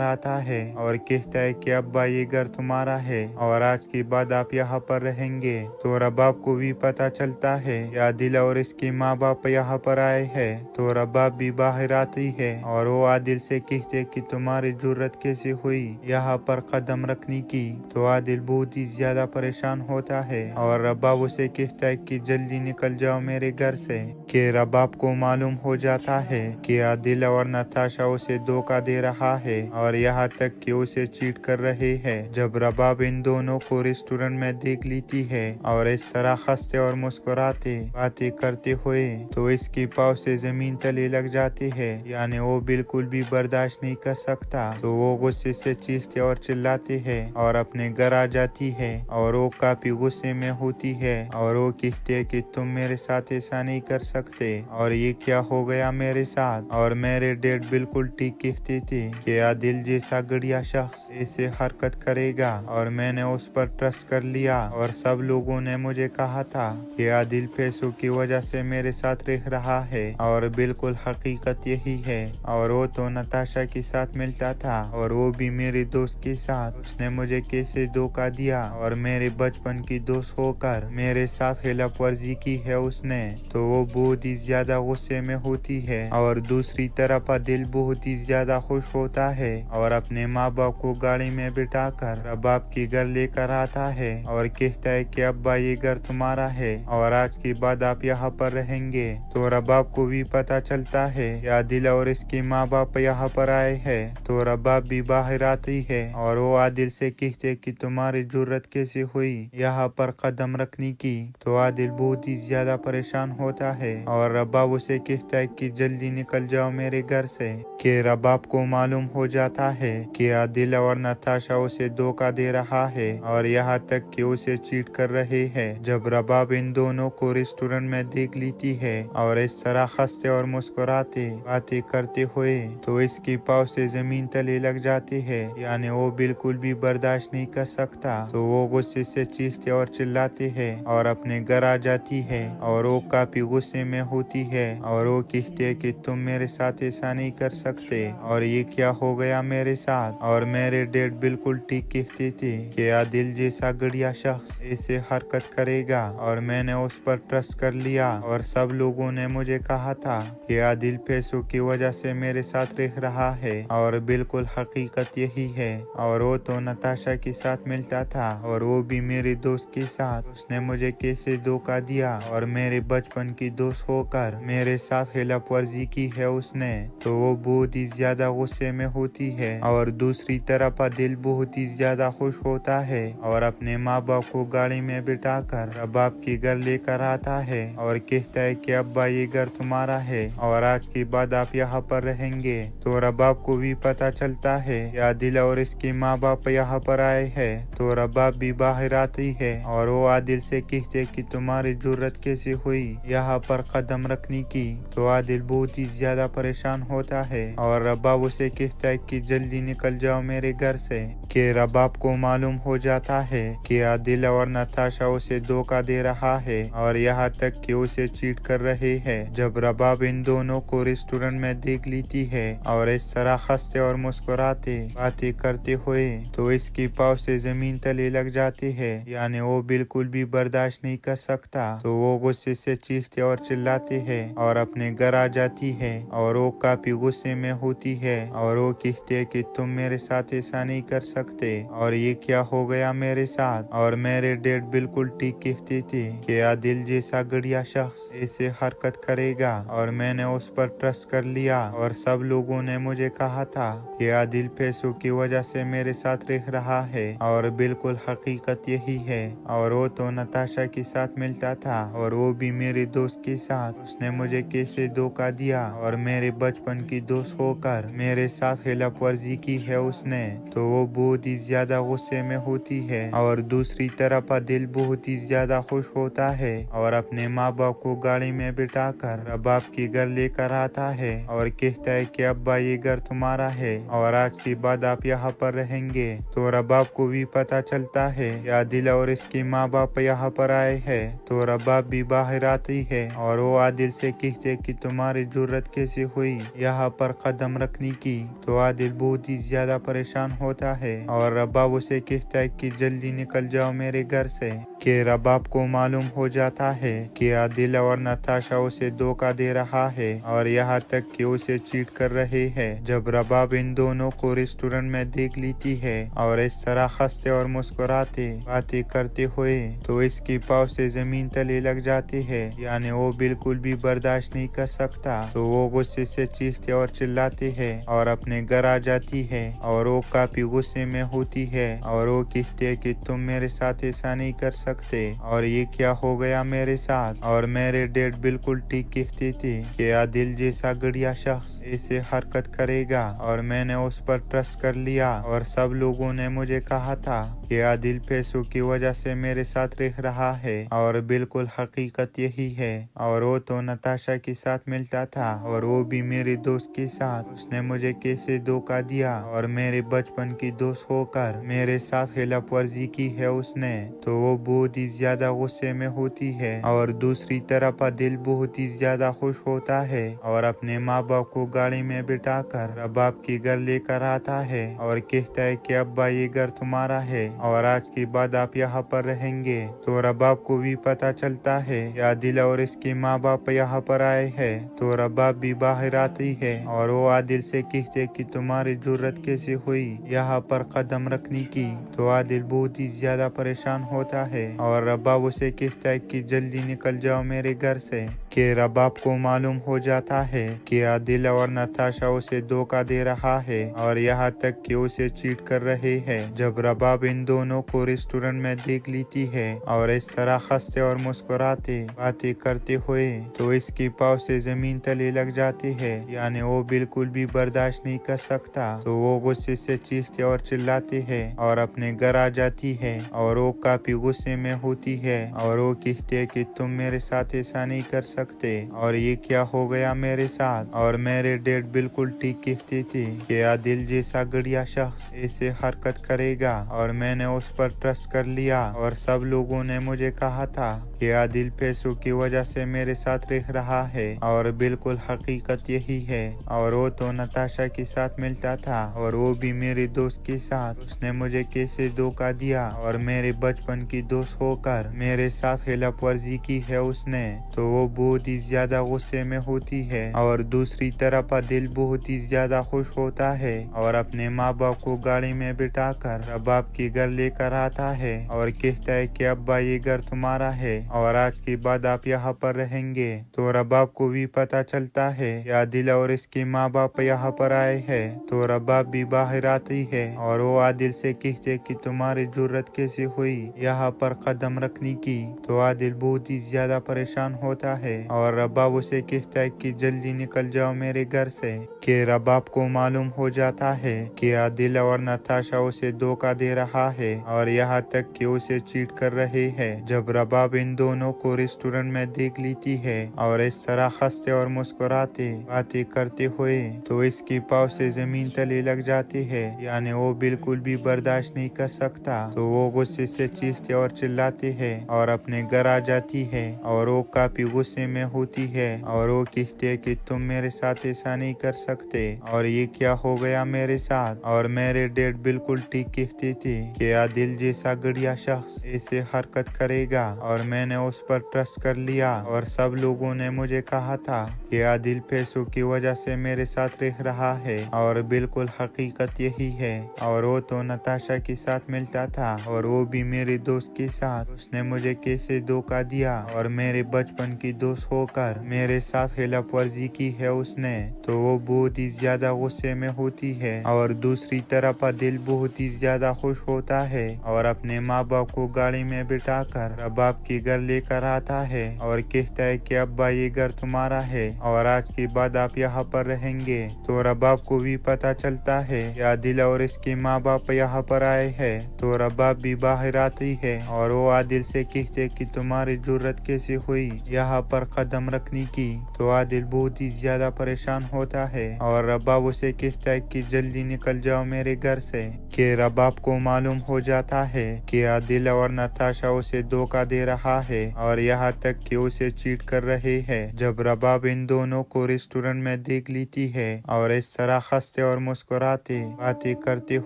आता है और कहता है कि अब्बा ये घर तुम्हारा है और आज के बाद आप यहाँ पर रहेंगे। तो रबाब को भी पता चलता है कि आदिल और इसके माँ बाप यहाँ पर आए हैं। तो रबाब भी बाहर आती है और वो आदिल से कहते कि तुम्हारी जरूरत कैसे हुई यहाँ पर कदम रखने की। तो आदिल बहुत ही ज्यादा परेशान होता है और रबाब उसे कहता है कि जल्दी निकल जाओ मेरे घर से। कि रबाब को मालूम हो जाता है कि आदिल और नताशा उसे धोखा दे रहा है और यहाँ तक कि उसे चीट कर रहे हैं। जब रबाब इन दोनों को रेस्टोरेंट में देख लेती है और इस तरह हंसते और मुस्कुराते बातें करते हुए तो इसके पाँव से जमीन तले लग जाती है, यानी वो बिल्कुल भी बर्दाश्त नहीं कर सकता। तो वो गुस्से से चीखते और चिल्लाते हैं और अपने घर आ जाती है और वो काफी गुस्से में होती है और वो कहती है कि तुम मेरे साथ ऐसा नहीं कर सकते सकते और ये क्या हो गया मेरे साथ। और मेरे डैड बिल्कुल ठीक कहते थे कि आदिल जैसा गड़िया शख्स ऐसे हरकत करेगा और मैंने उस पर ट्रस्ट कर लिया और सब लोगों ने मुझे कहा था कि आदिल पैसों की वजह से मेरे साथ रह रहा है और बिल्कुल हकीकत यही है। और वो तो नताशा के साथ मिलता था और वो भी मेरे दोस्त के साथ। उसने मुझे कैसे धोखा दिया और मेरे बचपन की दोस्त होकर मेरे साथ खिलाफ वर्जी की है उसने, तो वो बहुत ही ज्यादा गुस्से में होती है। और दूसरी तरफ दिल बहुत ही ज्यादा खुश होता है और अपने माँ बाप को गाड़ी में बिठाकर रबाब के घर लेकर आता है और कहता है कि अब्बा ये घर तुम्हारा है और आज के बाद आप यहाँ पर रहेंगे। तो रबाब को भी पता चलता है कि आदिल और इसके माँ बाप यहाँ पर आए हैं। तो रबाब भी बाहर आती है और वो आदिल से कहते कि तुम्हारी जरूरत कैसे हुई यहाँ पर कदम रखने की। तो आदिल बहुत ही ज्यादा परेशान होता है और रबाब उसे कहता है कि जल्दी निकल जाओ मेरे घर से। कि रबाब को मालूम हो जाता है कि आदिल और नताशा उसे धोखा दे रहा है और यहाँ तक कि उसे चीट कर रहे हैं। जब रबाब इन दोनों को रेस्टोरेंट में देख लेती है और इस तरह हंसते और मुस्कुराते बातें करते हुए तो इसके पाँव से जमीन तले लग जाते हैं, यानी वो बिल्कुल भी बर्दाश्त नहीं कर सकता। तो वो गुस्से से चीखते और चिल्लाते हैं और अपने घर आ जाती है और वो काफी गुस्से में होती है और वो कहते है कि तुम मेरे साथ ऐसा नहीं कर सकते और ये क्या हो गया मेरे साथ। और मेरे डैड बिल्कुल ठीक कहते थे कि आदिल जैसा गड़िया शख्स ऐसे हरकत करेगा और मैंने उस पर ट्रस्ट कर लिया और सब लोगों ने मुझे कहा था कि आदिल पैसों की वजह से मेरे साथ रह रहा है और बिल्कुल हकीकत यही है। और वो तो नताशा के साथ मिलता था और वो भी मेरे दोस्त के साथ। उसने मुझे कैसे धोखा दिया और मेरे बचपन की दोस्त होकर मेरे साथ खिलाफ वर्जी की है उसने, तो वो बहुत ही ज्यादा गुस्से में होती है। और दूसरी तरफ दिल बहुत ही ज्यादा खुश होता है और अपने माँ बाप को गाड़ी में बिठाकर रबाब के घर लेकर आता है और कहता है कि अब्बा ये घर तुम्हारा है और आज के बाद आप यहाँ पर रहेंगे। तो रबाब को भी पता चलता है कि आदिल और इसके माँ बाप यहाँ पर आए हैं। तो रबाब भी बाहर आती है और वो आदिल से कहते कि तुम्हारी जरूरत कैसे हुई यहाँ पर कदम रखने की। तो आदिल बहुत ही ज्यादा परेशान होता है और रबाब उसे कहता है कि जल्दी निकल जाओ मेरे घर से। कि रबाब को मालूम हो जाता है कि आदिल और नताशा उसे धोखा दे रहा है और यहाँ तक कि उसे चीट कर रहे हैं। जब रबाब इन दोनों को रेस्टोरेंट में देख लेती है और इस तरह हंसते और मुस्कुराते बातें करते हुए तो इसके पाँव से जमीन तले लग जाते हैं, यानी वो बिल्कुल भी बर्दाश्त नहीं कर सकता। तो वो गुस्से से चीखते और चिल्लाते हैं और अपने घर आ जाती है और वो काफी गुस्से में होती है और वो कहते है कि तुम मेरे साथ ऐसा नहीं कर सकते और ये क्या हो गया मेरे साथ। और मेरे डैड बिल्कुल ठीक कहते थे कि आदिल जैसा गड़िया शख्स ऐसे हरकत करेगा और मैंने उस पर ट्रस्ट कर लिया और सब लोगों ने मुझे कहा था कि आदिल पैसों की वजह से मेरे साथ रह रहा है और बिल्कुल हकीकत यही है। और वो तो नताशा के साथ मिलता था और वो भी मेरे दोस्त के साथ। उसने मुझे कैसे धोखा दिया और मेरे बचपन की दोस्त होकर मेरे साथ खिलाफ वर्जी की है उसने, तो वो बहुत ही ज्यादा गुस्से में होती है। और दूसरी तरफ दिल बहुत ही ज्यादा खुश होता है और अपने माँ बाप को गाड़ी में बिठाकर रबाब के घर लेकर आता है और कहता है कि अब्बा ये घर तुम्हारा है और आज के बाद आप यहाँ पर रहेंगे। तो रबाब को भी पता चलता है कि आदिल और इसके माँ बाप यहाँ पर आए हैं। तो रबाब भी बाहर आती है और वो आदिल से कहते कि तुम्हारी जरूरत कैसे हुई यहाँ पर कदम रखने की। तो आदिल बहुत ही ज्यादा परेशान होता है और रबाब उसे कहता है कि जल्दी निकल जाओ मेरे घर से। कि रबाब को मालूम हो जाता है कि आदिल और नताशा उसे धोखा दे रहा है और यहाँ तक कि उसे चीट कर रहे हैं। जब रबाब इन दोनों को रेस्टोरेंट में देख लेती है और इस तरह हंसते और मुस्कुराते बातें करते हुए तो इसके पाँव से जमीन तले लग जाते हैं, यानी वो बिल्कुल भी बर्दाश्त नहीं कर सकता। तो वो गुस्से से चीखते और चिल्लाते हैं और अपने घर आ जाती है और वो काफी गुस्से में होती है और वो कहते है कि तुम मेरे साथ ऐसा नहीं कर सकते सकते। और ये क्या हो गया मेरे साथ। और मेरे डैड बिल्कुल ठीक कहते थे कि आदिल जैसा गड़िया शख्स ऐसे हरकत करेगा, और मैंने उस पर ट्रस्ट कर लिया। और सब लोगों ने मुझे कहा था कि आदिल पैसों की वजह से मेरे साथ रह रहा है, और बिल्कुल हकीकत यही है। और वो तो नताशा के साथ मिलता था, और वो भी मेरे दोस्त के साथ। उसने मुझे कैसे धोखा दिया, और मेरे बचपन की दोस्त होकर मेरे साथ खिलाफ वर्जी की है उसने, तो वो बहुत ही ज्यादा गुस्से में होती है। और दूसरी तरफ दिल बहुत ही ज्यादा खुश होता है, और अपने माँ बाप को गाड़ी में बिठाकर रबाब के घर लेकर आता है, और कहता है कि अब्बा ये घर तुम्हारा है, और आज के बाद आप यहाँ पर रहेंगे। तो रबाब को भी पता चलता है कि आदिल और इसके माँ बाप यहाँ पर आए हैं। तो रबाब भी बाहर आती है, और वो आदिल से कहते कि तुम्हारी जरूरत कैसे हुई यहाँ पर कदम रखने की। तो आदिल बहुत ही ज्यादा परेशान होता है, और रबाब उसे कहता है कि जल्दी निकल जाओ मेरे घर से। कि रबाब को मालूम हो जाता है कि आदिल और नताशा उसे धोखा दे रहा है, और यहाँ तक कि उसे चीट कर रहे हैं। जब रबाब इन दोनों को रेस्टोरेंट में देख लेती है, और इस तरह हंसते और मुस्कुराते बातें करते हुए, तो इसकी पाँव से जमीन तले लग जाती है। यानी वो बिल्कुल भी बर्दाश्त नहीं कर सकता, तो वो गुस्से से चीखते और चिल्लाते हैं, और अपने घर आ जाती है। और वो काफी गुस्से में होती है, और वो कहते हैं कि तुम मेरे साथ ऐसा नहीं कर सकते, और ये क्या हो गया मेरे साथ। और मेरे डैड बिल्कुल ठीक कहते थे कि आदिल जैसा गड़िया शख्स ऐसे हरकत करेगा, और मैंने उस पर ट्रस्ट कर लिया। और सब लोगों ने मुझे कहा था कि आदिल पैसों की वजह से मेरे साथ रह रहा है, और बिल्कुल हकीकत यही है। और वो तो नताशा के साथ मिलता था, और वो भी मेरे दोस्त के साथ। उसने मुझे कैसे धोखा दिया, और मेरे बचपन की दोस्त होकर मेरे साथ खिलाफ वर्जी की है उसने। तो वो बहुत ही ज्यादा गुस्से में होती है, और दूसरी तरफ दिल बहुत ही ज्यादा खुश होता है, और अपने माँ बाप को गाड़ी में बिठाकर रबाब के घर लेकर आता है, और कहता है कि अब्बा ये घर तुम्हारा है, और आज के बाद आप यहाँ पर रहेंगे। तो रबाब को भी पता चलता है कि आदिल और इसके माँ बाप यहाँ पर आए हैं। तो रबाब भी बाहर आती है, और वो आदिल से कहते कि तुम्हारी जरूरत कैसे हुई यहाँ पर कदम रखने की। तो आदिल बहुत ही ज्यादा परेशान होता है, और रबाब उसे कहता है कि जल्दी निकल जाओ मेरे घर से। कि रबाब को मालूम हो जाता है कि आदिल और नताशा उसे धोखा दे रहा है, और यहाँ तक कि उसे चीट कर रहे हैं। जब रबाब इन दोनों को रेस्टोरेंट में देख लेती है, और इस तरह हंसते और मुस्कुराते बातें करते हुए, तो इसकी पाँव से जमीन तले लग जाती है। यानी वो बिल्कुल भी बर्दाश्त नहीं कर सकता, तो वो गुस्से से चीखते और चिल्लाते हैं, और अपने घर आ जाती है। और वो काफी गुस्से में होती है, और वो कहते हैं कि तुम मेरे साथ ऐसा नहीं कर सकते, और ये क्या हो गया मेरे साथ। और मेरे डैड बिल्कुल ठीक कहते थे कि आदिल जैसा गड़िया शख्स ऐसे हरकत करेगा, और मैंने उस पर ट्रस्ट कर लिया। और सब लोगों ने मुझे कहा था कि आदिल पैसों की वजह से मेरे साथ रह रहा है, और बिल्कुल हकीकत यही है। और वो तो नताशा के साथ मिलता था, और वो भी मेरे दोस्त के साथ। उसने मुझे कैसे धोखा दिया, और मेरे बचपन की दोस्त होकर मेरे साथ खिलाफ वर्जी की है उसने। तो वो बहुत ही ज्यादा गुस्से में होती है, और दूसरी तरफ दिल बहुत ही ज्यादा खुश होता है, और अपने माँ बाप को गाड़ी में बिठाकर रबाब के घर लेकर आता है, और कहता है कि अब्बा ये घर तुम्हारा है, और आज के बाद आप यहाँ पर रहेंगे। तो रबाब को भी पता चलता है कि आदिल और इसके माँ बाप यहाँ पर आए हैं। तो रबाब भी बाहर आती है, और वो आदिल से कहते कि तुम्हारी जरूरत कैसे हुई यहाँ पर कदम रखने की। तो आदिल बहुत ही ज्यादा परेशान होता है, और रबाब उसे कहता है कि जल्दी निकल जाओ मेरे घर से। कि रबाब को मालूम हो जाता है कि आदिल और नताशा उसे धोखा दे रहा है, और यहाँ तक कि उसे चीट कर रहे हैं। जब रबाब इन दोनों को रेस्टोरेंट में देख लेती है, और इस तरह हंसते और मुस्कुराते बातें करते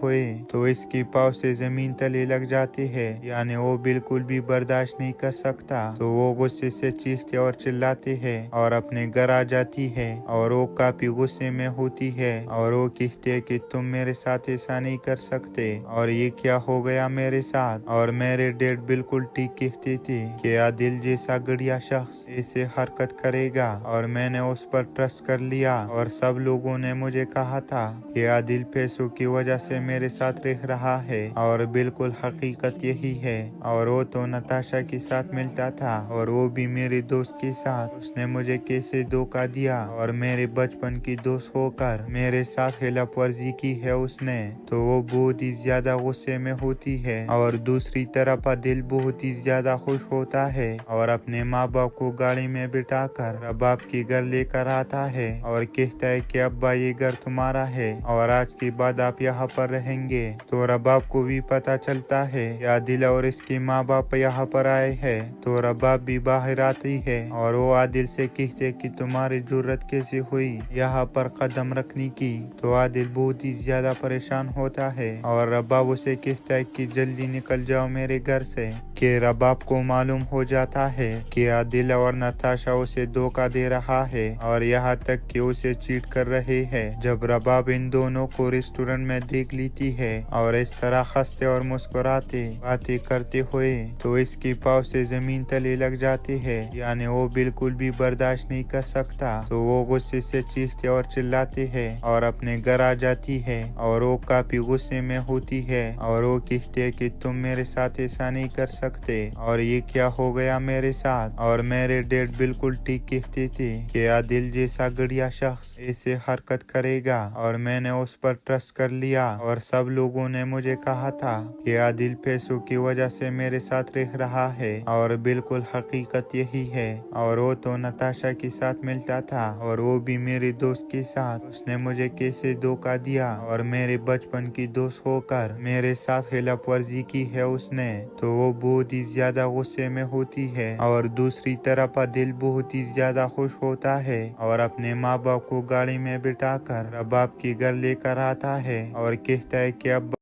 हुए, तो इसकी पाँव से जमीन तले लग जाती है। यानी वो बिल्कुल भी बर्दाश्त नहीं कर सकता, तो वो गुस्से से चीखते और चिल्लाते हैं, और अपने घर आ जाती है। और वो काफी गुस्से में होती है, और वो कहते हैं कि तुम मेरे साथ ऐसा नहीं कर सकते, सकते और ये क्या हो गया मेरे साथ। और मेरे डैड बिल्कुल ठीक कहते थे कि आदिल जैसा गड़िया शख्स ऐसे हरकत करेगा और मैंने उस पर ट्रस्ट कर लिया और सब लोगों ने मुझे कहा था कि आदिल पैसों की वजह से मेरे साथ रह रहा है और बिल्कुल हकीकत यही है। और वो तो नताशा के साथ मिलता था और वो भी मेरे दोस्त के साथ। उसने मुझे कैसे धोखा दिया और मेरे बचपन की दोस्त होकर मेरे साथ खिलाफवर्जी की है उसने, तो वो बहुत ही ज्यादा गुस्से में होती है। और दूसरी तरफ दिल बहुत ही ज्यादा खुश होता है और अपने माँ बाप को गाड़ी में बिठाकर रबाब के घर लेकर आता है और कहता है कि अब्बा ये घर तुम्हारा है और आज के बाद आप यहाँ पर रहेंगे। तो रबाब को भी पता चलता है कि आदिल और इसके माँ बाप यहाँ पर आए हैं। तो रबाब भी बाहर आती है और वो आदिल से कहते कि तुम्हारी जरूरत कैसे हुई यहाँ पर कदम रखने की। तो आदिल बहुत ही ज्यादा परेशान होता है और रबाब उसे कहता है कि जल्दी निकल जाओ मेरे घर से। कि रबाब को मालूम हो जाता है कि आदिल और नताशा उसे धोखा दे रहा है और यहाँ तक कि उसे चीट कर रहे हैं। जब रबाब इन दोनों को रेस्टोरेंट में देख लेती है और इस तरह हंसते और मुस्कुराते बातें करते हुए तो इसके पाँव से जमीन तले लग जाती है, यानी वो बिल्कुल भी बर्दाश्त नहीं कर सकता। तो वो गुस्से से चीखते और चिल्लाते हैं और अपने घर आ जाती है और वो काफी गुस्से में होती है और वो कहती है कि तुम मेरे साथ ऐसा नहीं कर सकते और ये क्या हो गया मेरे साथ। और मेरे डैड बिल्कुल ठीक कहते थे कि आदिल जैसा गड़िया शख्स ऐसे हरकत करेगा और मैंने उस पर ट्रस्ट कर लिया और सब लोगों ने मुझे कहा था कि आदिल पैसों की वजह से मेरे साथ रह रहा है और बिल्कुल हकीकत यही है। और वो तो नताशा के साथ मिलता था और वो भी मेरे दोस्त के साथ। उसने मुझे कैसे धोखा दिया और मेरे बचपन की दोस्त होकर मेरे साथ खिलाफवर्जी की है उसने, तो वो बहुत ही ज्यादा गुस्से में होती है। और दूसरी तरफ दिल बहुत ही ज्यादा खुश होता है और अपने माँ बाप को गाड़ी में बिठाकर रबाब के घर लेकर आता है और कहता है कि अब